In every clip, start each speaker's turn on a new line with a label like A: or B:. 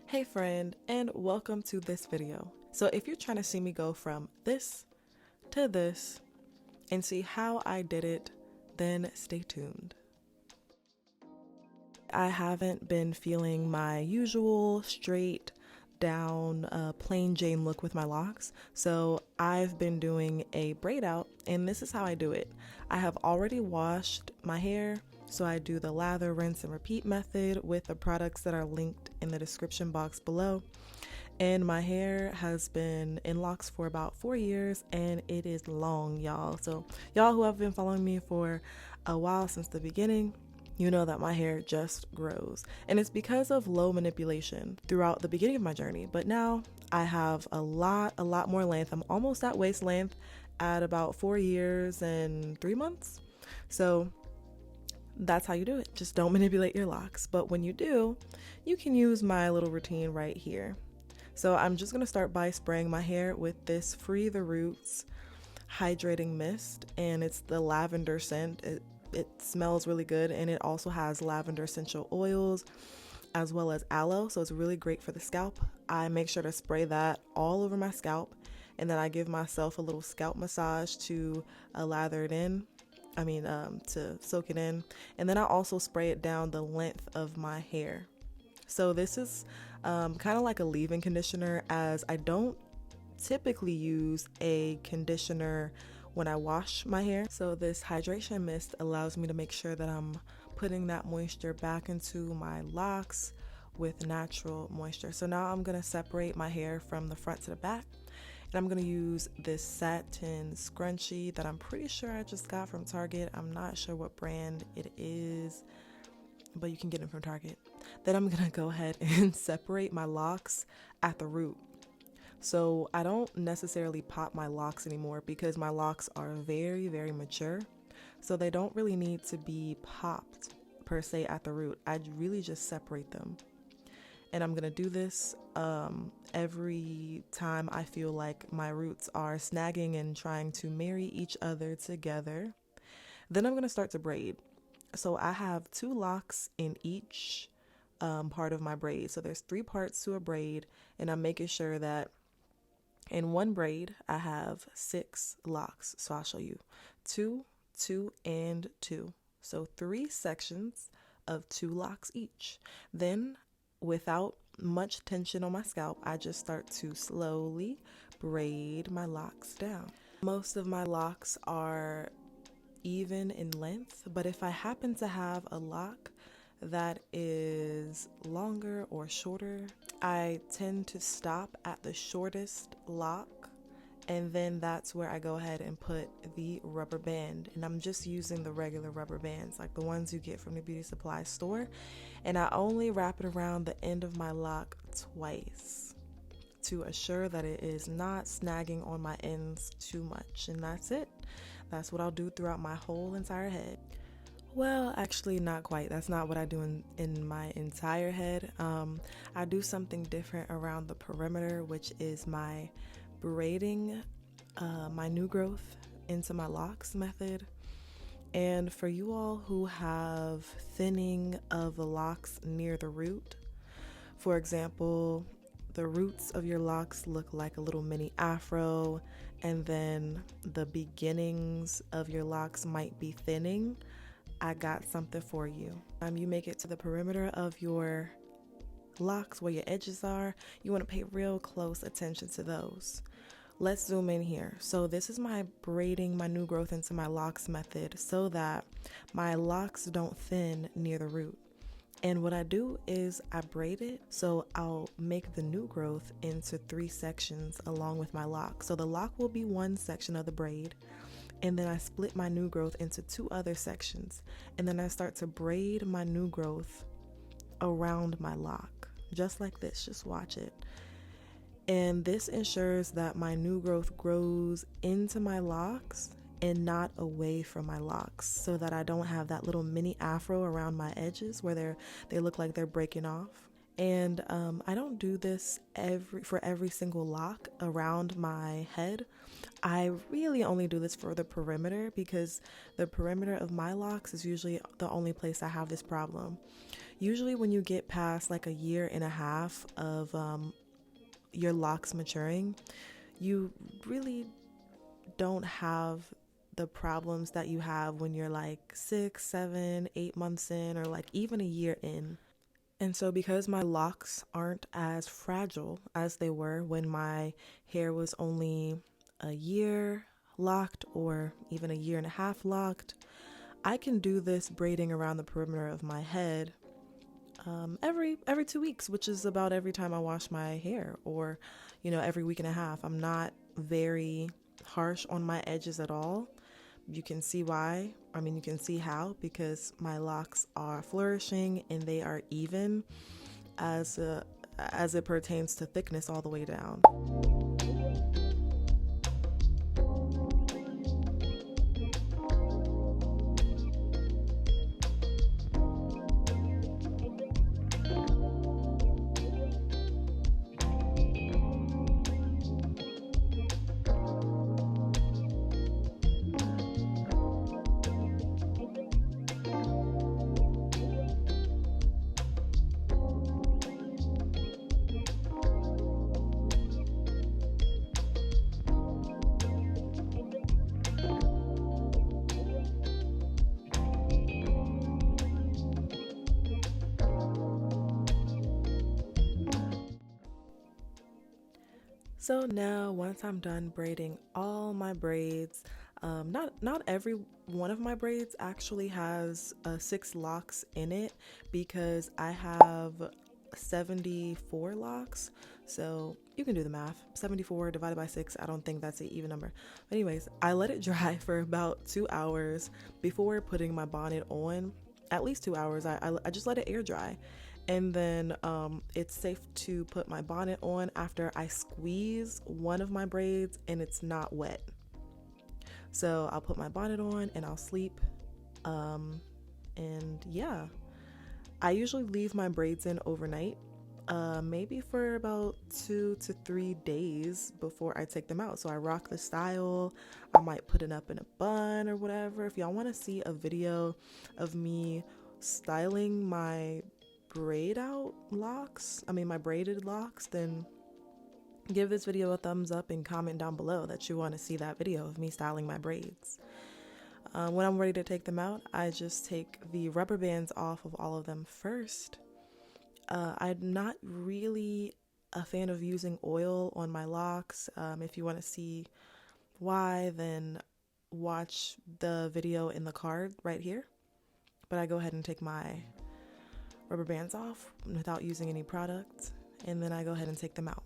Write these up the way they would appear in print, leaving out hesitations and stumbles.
A: Hey friend, and welcome to this video. So if you're trying to see me go from this to this and see how I did it, then stay tuned. I haven't been feeling my usual straight down plain Jane look with my locks, so I've been doing a braid out, and this is how I do it. I have already washed my hair, so I do the lather, rinse, and repeat method with the products that are linked in the description box below. And my hair has been in locks for about 4 years, and it is long, y'all. So y'all who have been following me for a while since the beginning, you know that my hair just grows. And it's because of low manipulation throughout the beginning of my journey. But now I have a lot more length. I'm almost at waist length at about 4 years and 3 months. So that's how you do it. Just don't manipulate your locks. But when you do, you can use my little routine right here. So I'm just going to start by spraying my hair with this Free the Roots hydrating mist, and it's the lavender scent. It smells really good, and it also has lavender essential oils as well as aloe, so it's really great for the scalp. I make sure to spray that all over my scalp, and then I give myself a little scalp massage to lather it in. To soak it in, and then I also spray it down the length of my hair. So this is kind of like a leave-in conditioner, as I don't typically use a conditioner when I wash my hair. So this hydration mist allows me to make sure that I'm putting that moisture back into my locks with natural moisture. So now I'm going to separate my hair from the front to the back. And I'm going to use this satin scrunchie that I'm pretty sure I just got from Target. I'm not sure what brand it is, but you can get it from Target. Then I'm going to go ahead and separate my locks at the root. So I don't necessarily pop my locks anymore because my locks are very mature. So they don't really need to be popped per se at the root. I really just separate them. And I'm going to do this every time I feel like my roots are snagging and trying to marry each other together. Then I'm going to start to braid. So I have 2 locks in each part of my braid. So there's 3 parts to a braid, and I'm making sure that in one braid I have 6 locks. So I'll show you 2, 2, and 2. So 3 sections of 2 locks each. Then, without much tension on my scalp, I just start to slowly braid my locks down. Most of my locks are even in length, but if I happen to have a lock that is longer or shorter, I tend to stop at the shortest lock, and then that's where I go ahead and put the rubber band. And I'm just using the regular rubber bands, like the ones you get from the beauty supply store. And I only wrap it around the end of my lock twice to assure that it is not snagging on my ends too much. And that's it. That's what I'll do throughout my whole entire head. Well, actually not quite. That's not what I do in my entire head. I do something different around the perimeter, which is my braiding my new growth into my locks method. And for you all who have thinning of the locks near the root, for example, the roots of your locks look like a little mini afro, and then the beginnings of your locks might be thinning, I got something for you. You make it to the perimeter of your locks where your edges are. You want to pay real close attention to those. Let's zoom in here. So this is my braiding my new growth into my locks method so that my locks don't thin near the root. And what I do is I braid it, so I'll make the new growth into 3 sections along with my lock. So the lock will be one section of the braid, and then I split my new growth into 2 other sections, and then I start to braid my new growth around my lock, just like this. Just watch it. And this ensures that my new growth grows into my locks and not away from my locks, so that I don't have that little mini afro around my edges where they look like they're breaking off. And I don't do this for every single lock around my head. I really only do this for the perimeter, because the perimeter of my locks is usually the only place I have this problem. Usually when you get past like a year and a half of your locks maturing, you really don't have the problems that you have when you're like 6, 7, 8 months in, or like even a year in. And so because my locks aren't as fragile as they were when my hair was only a year locked or even a year and a half locked, I can do this braiding around the perimeter of my head every 2 weeks, which is about every time I wash my hair, or every week and a half. I'm not very harsh on my edges at all. You can see why. I mean, you can see how, because my locks are flourishing and they are even as it pertains to thickness all the way down. So now, once I'm done braiding all my braids, not every one of my braids actually has 6 locks in it, because I have 74 locks. So you can do the math. 74 divided by 6, I don't think that's an even number. But anyways, I let it dry for about 2 hours before putting my bonnet on. At least 2 hours. I just let it air dry. And then it's safe to put my bonnet on after I squeeze one of my braids and it's not wet. So I'll put my bonnet on and I'll sleep. And yeah, I usually leave my braids in overnight, maybe for about 2 to 3 days before I take them out. So I rock the style. I might put it up in a bun or whatever. If y'all want to see a video of me styling my Braidout locks, my braided locks, then give this video a thumbs up and comment down below that you want to see that video of me styling my braids. When I'm ready to take them out, I just take the rubber bands off of all of them first. I'm not really a fan of using oil on my locks. If you want to see why, then watch the video in the card right here. But I go ahead and take my rubber bands off without using any product, and then I go ahead and take them out.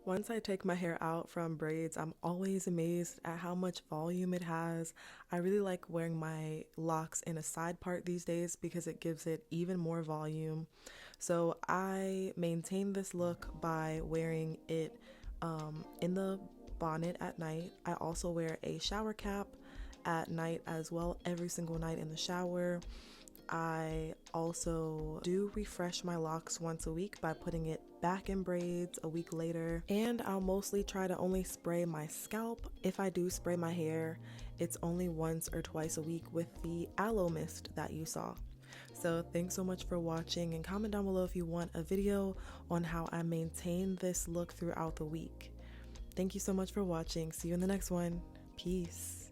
A: Once I take my hair out from braids, I'm always amazed at how much volume it has. I really like wearing my locks in a side part these days because it gives it even more volume. So I maintain this look by wearing it in the bonnet at night. I also wear a shower cap at night as well, every single night in the shower. I also do refresh my locks once a week by putting it back in braids a week later. And I'll mostly try to only spray my scalp. If I do spray my hair, it's only once or twice a week with the aloe mist that you saw. So thanks so much for watching, and comment down below if you want a video on how I maintain this look throughout the week. Thank you so much for watching. See you in the next one. Peace.